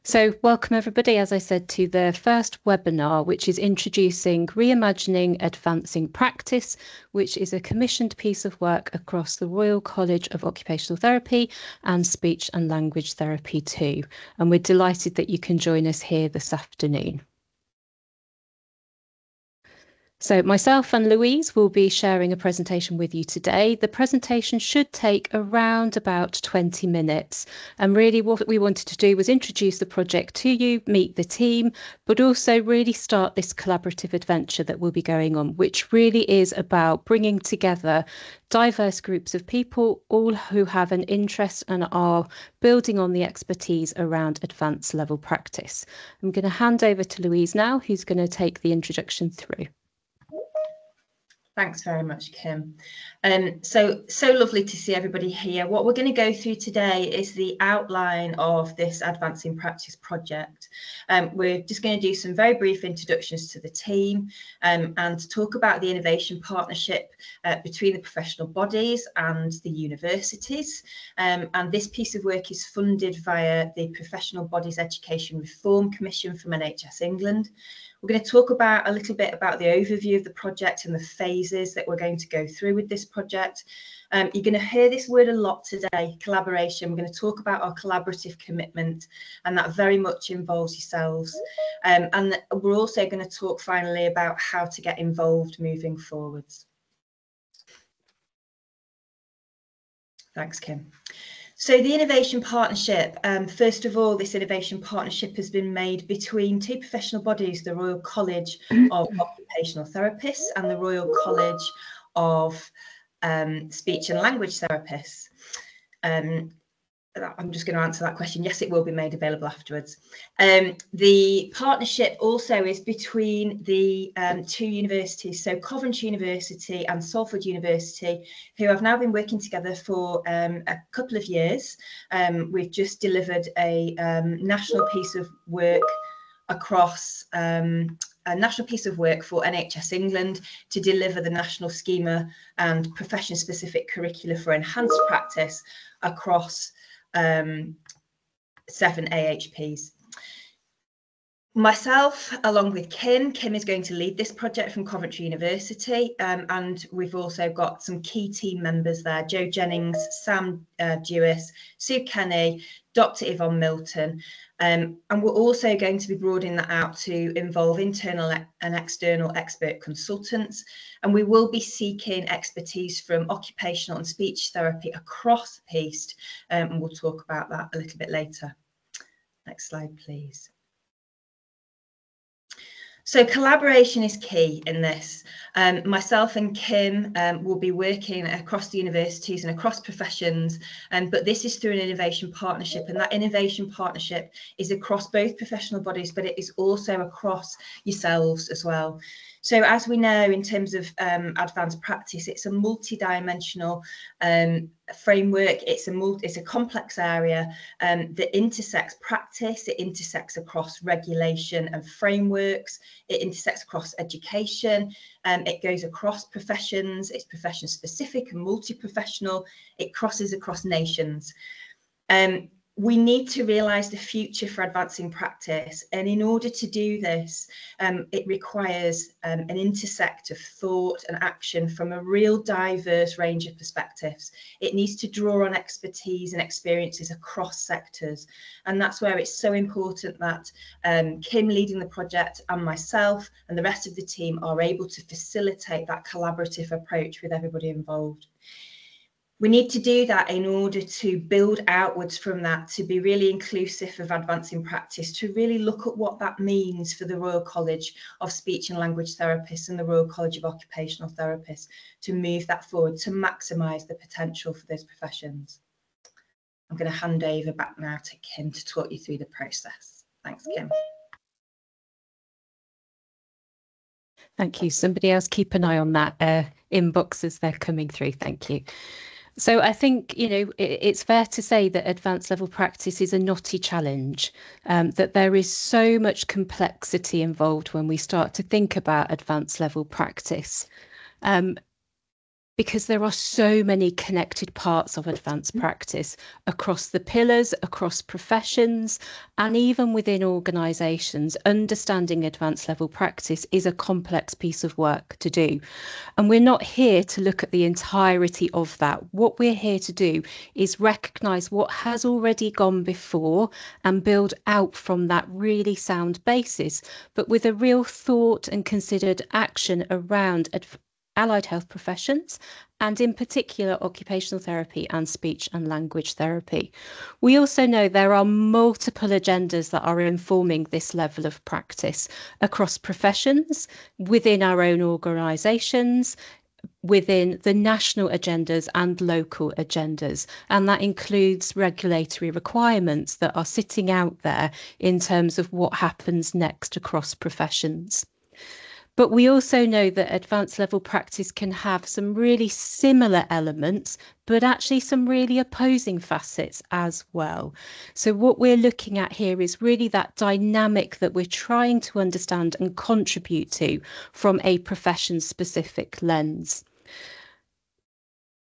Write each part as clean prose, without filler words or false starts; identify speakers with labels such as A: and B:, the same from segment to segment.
A: So welcome everybody, as I said, to the first webinar, which is introducing Reimagining Advancing Practice, which is a commissioned piece of work across the Royal College of Occupational Therapy and Speech and Language Therapy too. And we're delighted that you can join us here this afternoon. So myself and Louise will be sharing a presentation with you today. The presentation should take around about 20 minutes. And really what we wanted to do was introduce the project to you, meet the team, but also really start this collaborative adventure that will be going on, which really is about bringing together diverse groups of people, all who have an interest and are building on the expertise around advanced level practice. I'm going to hand over to Louise now, who's going to take the introduction through.
B: Thanks very much, Kim. So lovely to see everybody here. What we're going to go through today is the outline of this Advancing Practice project. We're just going to do some very brief introductions to the team and talk about the innovation partnership between the professional bodies and the universities. And this piece of work is funded via the Professional Bodies Education Reform Commission from NHS England. We're going to talk about a little bit about the overview of the project and the phases that we're going to go through with this project. You're going to hear this word a lot today, collaboration. We're going to talk about our collaborative commitment, and that very much involves yourselves. And we're also going to talk finally about how to get involved moving forwards. Thanks, Kim. So the innovation partnership, first of all, this innovation partnership has been made between two professional bodies, the Royal College of Occupational Therapists and the Royal College of Speech and Language Therapists. I'm just going to answer that question. Yes, it will be made available afterwards. The partnership also is between the two universities, so Coventry University and Salford University, who have now been working together for a couple of years. We've just delivered a national piece of work across a national piece of work for NHS England to deliver the national schema and profession-specific curricula for enhanced practice across 7 AHPs. Myself, along with Kim is going to lead this project from Coventry University, and we've also got some key team members there: Jo Jennings, Sam Dewis, Sue Kenny, Dr. Yvonne Milton, and we're also going to be broadening that out to involve internal and external expert consultants, and we will be seeking expertise from occupational and speech therapy across the piece, and we'll talk about that a little bit later. Next slide, please. So collaboration is key in this. Myself and Kim will be working across the universities and across professions, but this is through an innovation partnership, and that innovation partnership is across both professional bodies, but it is also across yourselves as well. So as we know, in terms of advanced practice, it's a multi-dimensional framework. It's a complex area that intersects practice. It intersects across regulation and frameworks. It intersects across education. It goes across professions. It's profession specific and multi-professional. It crosses across nations. We need to realise the future for advancing practice, and in order to do this, it requires an intersect of thought and action from a real diverse range of perspectives. It needs to draw on expertise and experiences across sectors, and that's where it's so important that Kim leading the project and myself and the rest of the team are able to facilitate that collaborative approach with everybody involved. We need to do that in order to build outwards from that, to be really inclusive of advancing practice, to really look at what that means for the Royal College of Speech and Language Therapists and the Royal College of Occupational Therapists, to move that forward, to maximise the potential for those professions. I'm going to hand over back now to Kim to talk you through the process. Thanks, Kim.
A: Thank you. Somebody else keep an eye on that inbox as they're coming through. Thank you. So I think, it's fair to say that advanced level practice is a knotty challenge, that there is so much complexity involved when we start to think about advanced level practice. Because there are so many connected parts of advanced practice across the pillars, across professions, and even within organisations. Understanding advanced level practice is a complex piece of work to do. And we're not here to look at the entirety of that. What we're here to do is recognise what has already gone before and build out from that really sound basis, but with a real thought and considered action around allied health professions, and in particular occupational therapy and speech and language therapy. We also know there are multiple agendas that are informing this level of practice across professions, within our own organisations, within the national agendas and local agendas. And that includes regulatory requirements that are sitting out there in terms of what happens next across professions. But we also know that advanced level practice can have some really similar elements, but actually some really opposing facets as well. So what we're looking at here is really that dynamic that we're trying to understand and contribute to from a profession specific lens.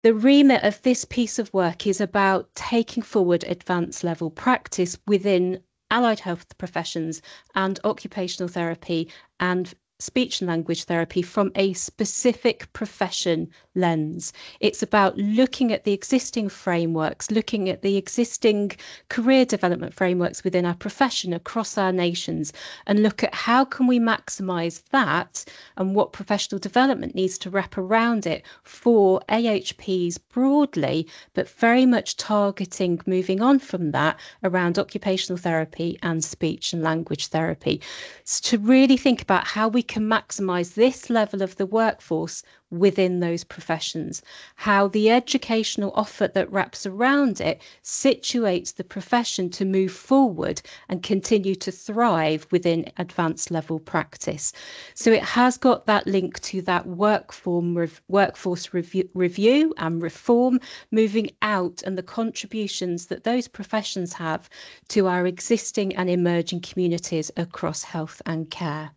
A: The remit of this piece of work is about taking forward advanced level practice within allied health professions and occupational therapy and speech and language therapy from a specific profession lens. It's about looking at the existing frameworks, looking at the existing career development frameworks within our profession across our nations, and look at how can we maximise that and what professional development needs to wrap around it for AHPs broadly, but very much targeting moving on from that around occupational therapy and speech and language therapy. So to really think about how we can maximise this level of the workforce within those professions, how the educational offer that wraps around it situates the profession to move forward and continue to thrive within advanced level practice. So it has got that link to that workforce review and reform moving out, and the contributions that those professions have to our existing and emerging communities across health and care.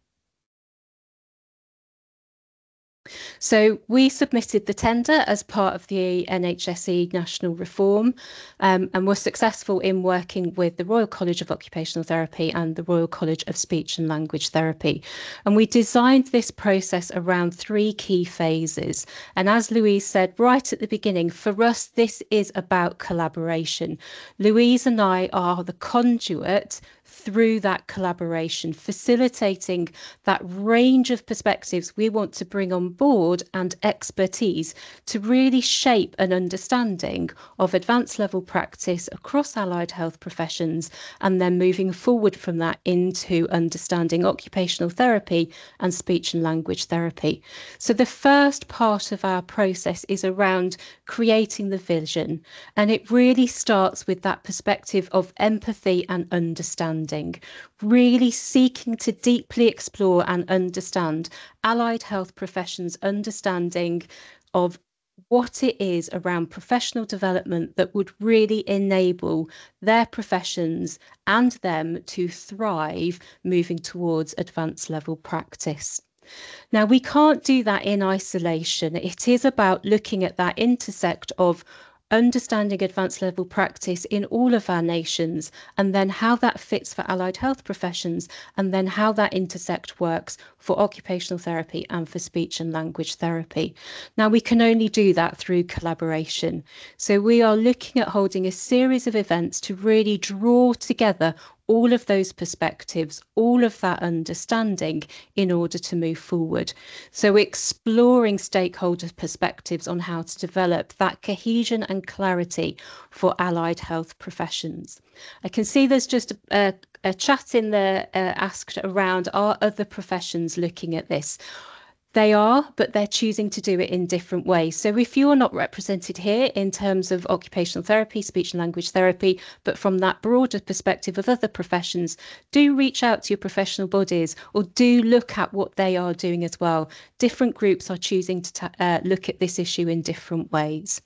A: So we submitted the tender as part of the NHSE national reform, and were successful in working with the Royal College of Occupational Therapy and the Royal College of Speech and Language Therapy. And we designed this process around 3 key phases. And as Louise said right at the beginning, for us, this is about collaboration. Louise and I are the conduit through that collaboration, facilitating that range of perspectives we want to bring on board and expertise to really shape an understanding of advanced level practice across allied health professions, and then moving forward from that into understanding occupational therapy and speech and language therapy. So the first part of our process is around creating the vision, and it really starts with that perspective of empathy and understanding, really seeking to deeply explore and understand allied health professions' understanding of what it is around professional development that would really enable their professions and them to thrive moving towards advanced level practice. Now, we can't do that in isolation. It is about looking at that intersect of understanding advanced level practice in all of our nations, and then how that fits for allied health professions, and then how that intersect works for occupational therapy and for speech and language therapy. Now, we can only do that through collaboration. So we are looking at holding a series of events to really draw together all of those perspectives, all of that understanding in order to move forward. So exploring stakeholder perspectives on how to develop that cohesion and clarity for allied health professions. I can see there's just a chat in there asked around, are other professions looking at this? They are, but they're choosing to do it in different ways. So if you're not represented here in terms of occupational therapy, speech and language therapy, but from that broader perspective of other professions, do reach out to your professional bodies, or do look at what they are doing as well. Different groups are choosing to look at this issue in different ways.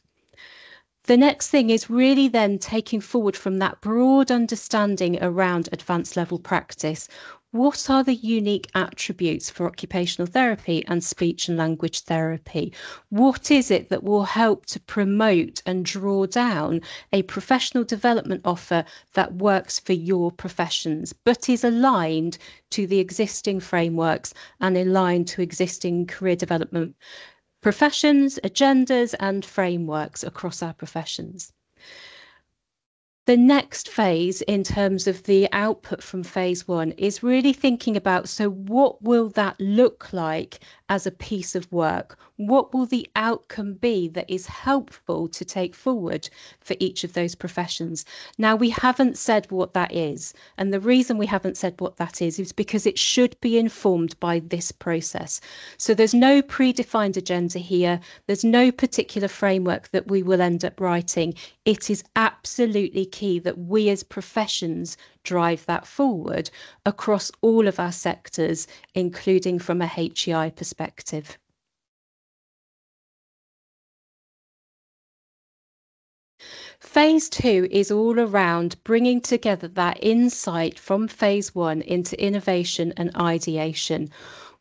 A: The next thing is really then taking forward from that broad understanding around advanced level practice. What are the unique attributes for occupational therapy and speech and language therapy? What is it that will help to promote and draw down a professional development offer that works for your professions, but is aligned to the existing frameworks and aligned to existing career development professions, agendas, and frameworks across our professions? The next phase in terms of the output from phase one is really thinking about, so what will that look like as a piece of work? What will the outcome be that is helpful to take forward for each of those professions? Now, we haven't said what that is. And the reason we haven't said what that is because it should be informed by this process. So there's no predefined agenda here. There's no particular framework that we will end up writing. It is absolutely key that we as professions drive that forward across all of our sectors, including from a HEI perspective. Phase two is all around bringing together that insight from phase one into innovation and ideation.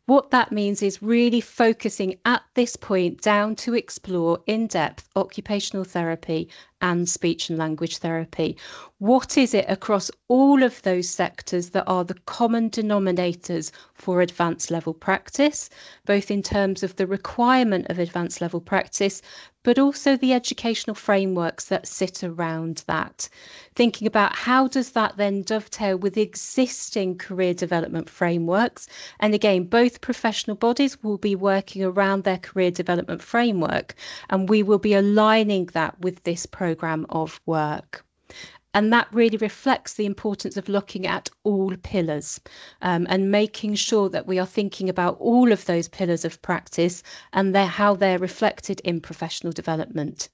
A: What that means is really focusing at this point down to explore in depth occupational therapy and speech and language therapy. What is it across all of those sectors that are the common denominators for advanced level practice, both in terms of the requirement of advanced level practice, but also the educational frameworks that sit around that? Thinking about how does that then dovetail with existing career development frameworks? And again, both professional bodies will be working around their career development framework, and we will be aligning that with this programme of work. And that really reflects the importance of looking at all pillars and making sure that we are thinking about all of those pillars of practice and how they're reflected in professional development.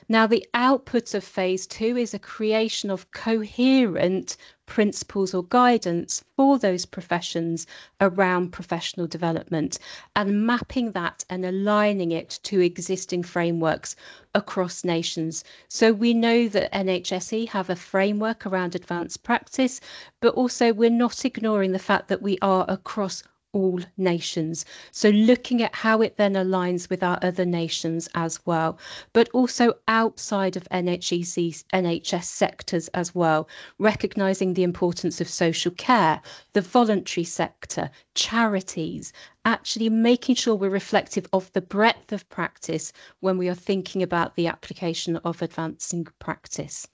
A: Now, the output of phase two is a creation of coherent principles or guidance for those professions around professional development and mapping that and aligning it to existing frameworks across nations. So we know that NHSE have a framework around advanced practice, but also we're not ignoring the fact that we are across all nations. So looking at how it then aligns with our other nations as well, but also outside of NHS sectors as well, recognising the importance of social care, the voluntary sector, charities, actually making sure we're reflective of the breadth of practice when we are thinking about the application of advancing practice.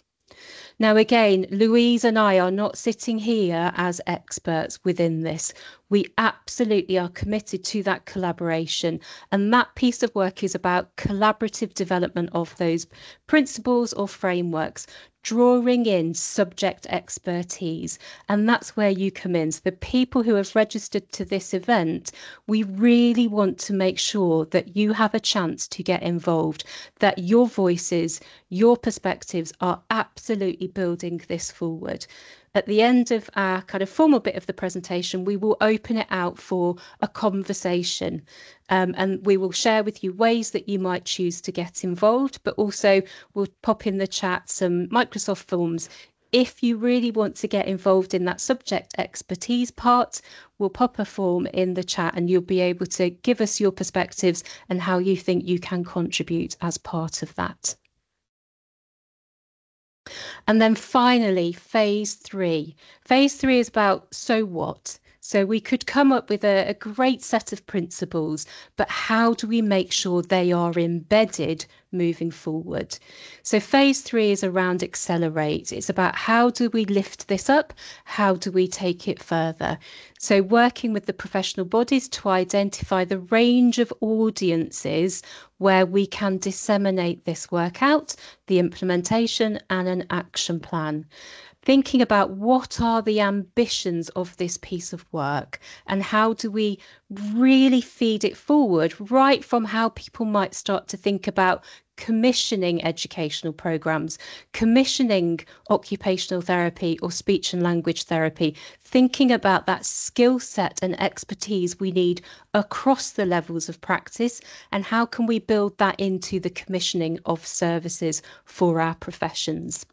A: Now, again, Louise and I are not sitting here as experts within this. We absolutely are committed to that collaboration. And that piece of work is about collaborative development of those principles or frameworks, drawing in subject expertise. And that's where you come in. So the people who have registered to this event, we really want to make sure that you have a chance to get involved, that your voices, your perspectives are absolutely building this forward. At the end of our kind of formal bit of the presentation, we will open it out for a conversation and we will share with you ways that you might choose to get involved, but also we'll pop in the chat some Microsoft forms. If you really want to get involved in that subject expertise part, we'll pop a form in the chat and you'll be able to give us your perspectives and how you think you can contribute as part of that. And then finally, phase three. Phase three is about so what? So we could come up with a great set of principles, but how do we make sure they are embedded moving forward? So phase three is around accelerate. It's about how do we lift this up? How do we take it further? So working with the professional bodies to identify the range of audiences where we can disseminate this work out, the implementation and an action plan. Thinking about what are the ambitions of this piece of work and how do we really feed it forward, right from how people might start to think about commissioning educational programs, commissioning occupational therapy or speech and language therapy, thinking about that skill set and expertise we need across the levels of practice and how can we build that into the commissioning of services for our professions.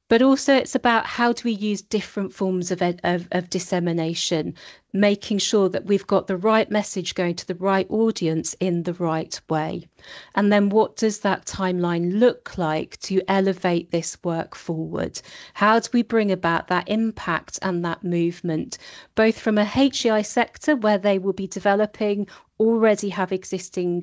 A: But also it's about how do we use different forms of dissemination, making sure that we've got the right message going to the right audience in the right way. And then what does that timeline look like to elevate this work forward? How do we bring about that impact and that movement, both from a HEI sector where they will be developing already have existing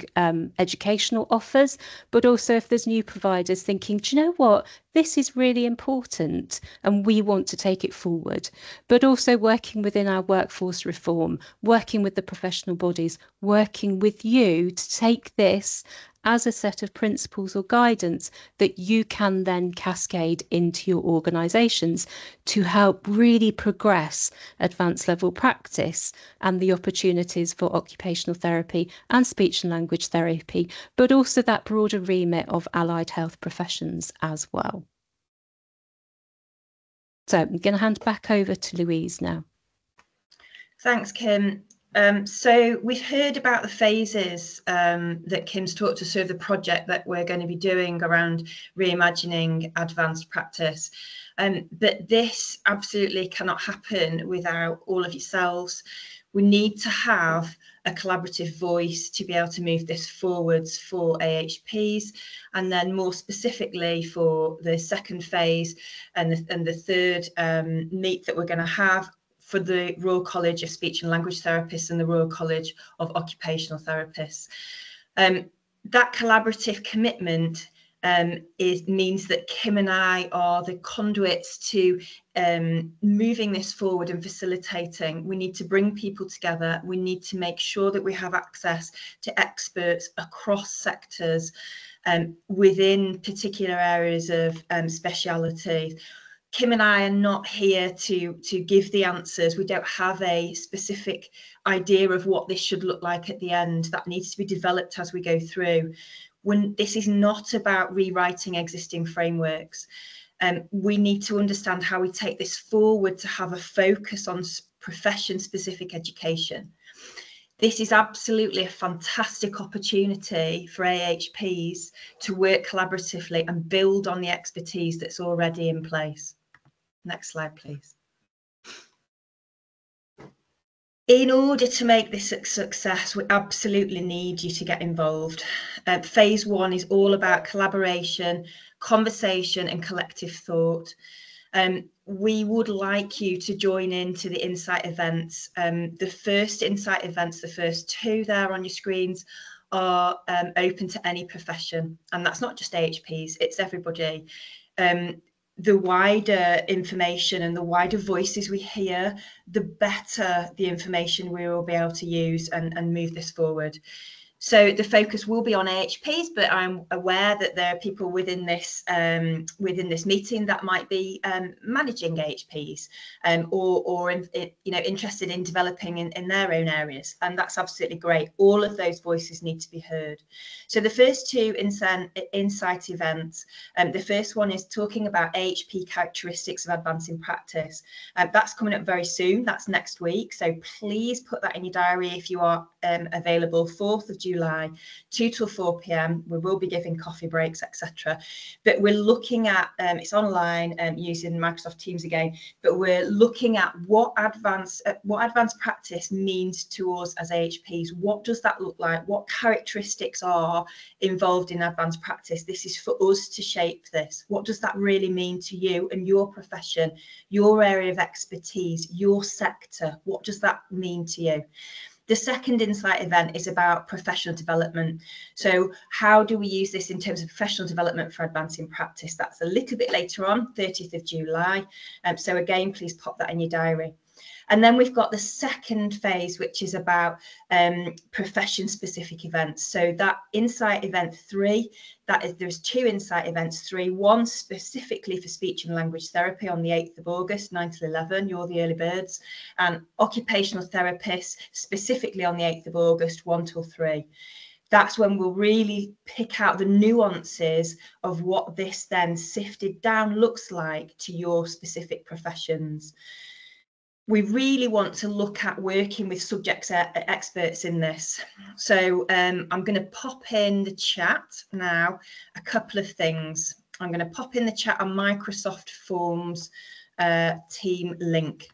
A: educational offers, but also if there's new providers thinking, do you know what, this is really important and we want to take it forward, but also working within our workforce reform, working with the professional bodies, working with you to take this as a set of principles or guidance that you can then cascade into your organisations to help really progress advanced level practice and the opportunities for occupational therapy and speech and language therapy, but also that broader remit of allied health professions as well. So I'm going to hand back over to Louise now.
B: Thanks, Kim. So we've heard about the phases that Kim's talked us through, the project that we're going to be doing around reimagining advanced practice. But this absolutely cannot happen without all of yourselves. We need to have a collaborative voice to be able to move this forwards for AHPs, and then more specifically for the second phase and the third meet that we're going to have for the Royal College of Speech and Language Therapists and the Royal College of Occupational Therapists. That collaborative commitment means that Kim and I are the conduits to moving this forward and facilitating. We need to bring people together. We need to make sure that we have access to experts across sectors within particular areas of speciality. Kim and I are not here to give the answers. We don't have a specific idea of what this should look like at the end. That needs to be developed as we go through. This is not about rewriting existing frameworks. We need to understand how we take this forward to have a focus on profession-specific education. This is absolutely a fantastic opportunity for AHPs to work collaboratively and build on the expertise that's already in place. Next slide, please. In order to make this a success, we absolutely need you to get involved. Phase 1 is all about collaboration, conversation, and collective thought. We would like you to join into the Insight events. The first Insight events, the first 2 there on your screens, are open to any profession, and that's not just AHPs, it's everybody. The wider information and the wider voices we hear, the better the information we will be able to use and move this forward. So the focus will be on AHPs, but I'm aware that there are people within this meeting that might be managing AHPs or interested in developing in their own areas, and that's absolutely great. All of those voices need to be heard. So the first 2 Insight events, the first one is talking about AHP characteristics of advancing practice. That's coming up very soon. That's next week. So please put that in your diary if you are available. 4th of July, 2 till 4 p.m. We will be giving coffee breaks, etc. But we're looking at, it's online using Microsoft Teams again, but we're looking at what advanced practice means to us as AHPs. What does that look like? What characteristics are involved in advanced practice? This is for us to shape this. What does that really mean to you and your profession, your area of expertise, your sector? What does that mean to you? The second Insight event is about professional development. So how do we use this in terms of professional development for advancing practice? That's a little bit later on, 30th of July. So again, please pop that in your diary. And then we've got the second phase, which is about profession-specific events. So that Insight event 3, there's 2 Insight events 3, one specifically for speech and language therapy on the 8th of August, 9 till 11, you're the early birds, and occupational therapists specifically on the 8th of August, 1 till 3. That's when we'll really pick out the nuances of what this then sifted down looks like to your specific professions. We really want to look at working with subject experts in this. So I'm going to pop in the chat now a couple of things. I'm going to pop in the chat a Microsoft Forms team link.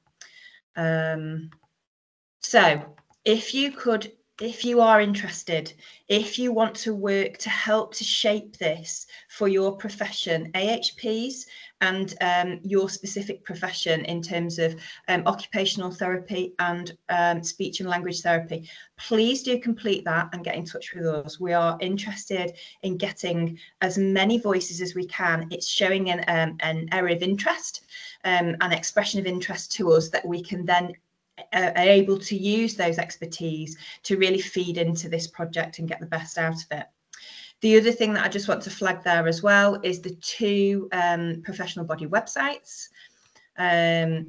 B: So if you are interested, if you want to work to help to shape this for your profession, AHPs, and your specific profession in terms of occupational therapy and speech and language therapy, please do complete that and get in touch with us. We are interested in getting as many voices as we can. It's showing an area of interest, an expression of interest to us that we can then are able to use those expertise to really feed into this project and get the best out of it. The other thing that I just want to flag there as well is the two professional body websites,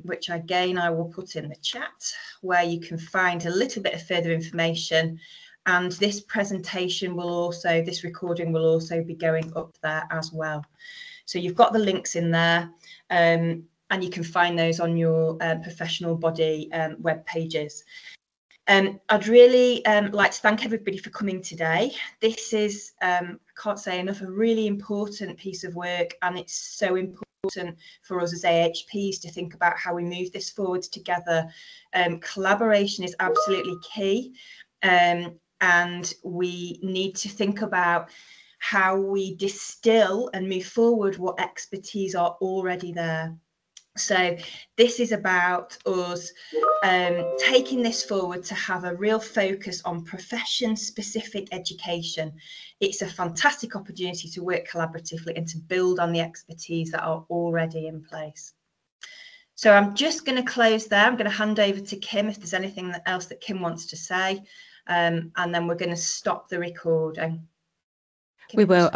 B: which again I will put in the chat, where you can find a little bit of further information. And this presentation will also, this recording will also be going up there as well. So you've got the links in there. And you can find those on your professional body web pages. I'd really like to thank everybody for coming today. This is, I can't say enough, a really important piece of work, and it's so important for us as AHPs to think about how we move this forward together. Collaboration is absolutely key, and we need to think about how we distill and move forward what expertise are already there. So this is about us taking this forward to have a real focus on profession-specific education. It's a fantastic opportunity to work collaboratively and to build on the expertise that are already in place. So I'm just going to close there. I'm going to hand over to Kim if there's anything else that Kim wants to say, and then we're going to stop the recording. Kim,
A: we will.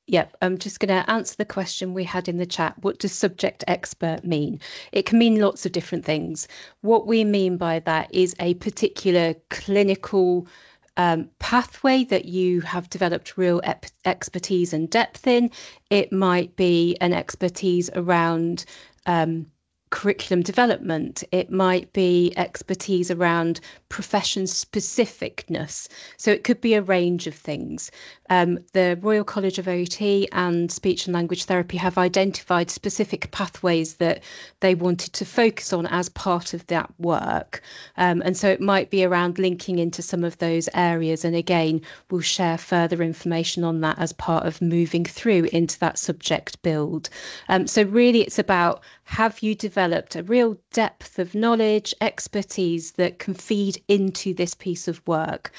A: Yep, I'm just going to answer the question we had in the chat. What does subject expert mean? It can mean lots of different things. What we mean by that is a particular clinical pathway that you have developed real expertise and depth in. It might be an expertise around curriculum development. It might be expertise around profession specificness. So it could be a range of things. The Royal College of OT and Speech and Language Therapy have identified specific pathways that they wanted to focus on as part of that work. And so it might be around linking into some of those areas. And again, we'll share further information on that as part of moving through into that subject build. So really it's about, have you developed a real depth of knowledge, expertise that can feed into this piece of work?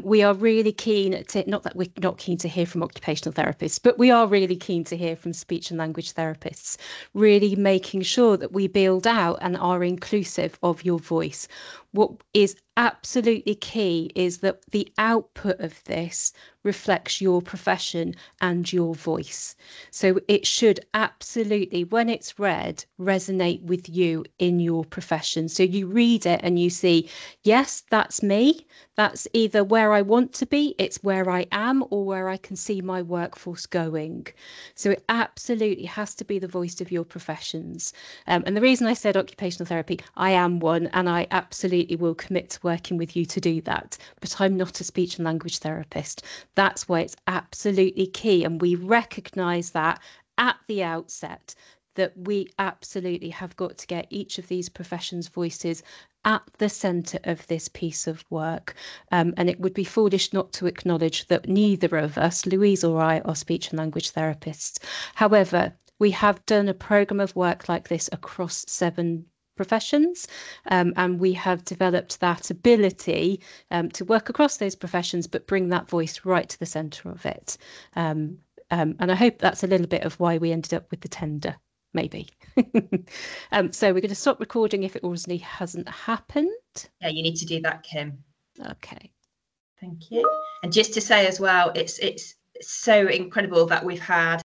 A: We are really keen to, not that we're not keen to hear from occupational therapists, but we are really keen to hear from speech and language therapists, really making sure that we build out and are inclusive of your voice. What is absolutely key is that the output of this reflects your profession and your voice. So it should absolutely, when it's read, resonate with you in your profession. So you read it and you see, yes, that's me. That's either where I want to be, it's where I am, or where I can see my workforce going. So it absolutely has to be the voice of your professions. And the reason I said occupational therapy, I am one, and I absolutely will commit to working with you to do that. But I'm not a speech and language therapist. That's why it's absolutely key. And we recognise that at the outset, that we absolutely have got to get each of these professions' voices at the centre of this piece of work. And it would be foolish not to acknowledge that neither of us, Louise or I, are speech and language therapists. However, we have done a programme of work like this across 7 professions, and we have developed that ability to work across those professions, but bring that voice right to the centre of it. And I hope that's a little bit of why we ended up with the tender. Maybe. So we're going to stop recording if it already hasn't happened.
B: Yeah, you need to do that, Kim.
A: Okay.
B: Thank you. And just to say as well, it's so incredible that we've had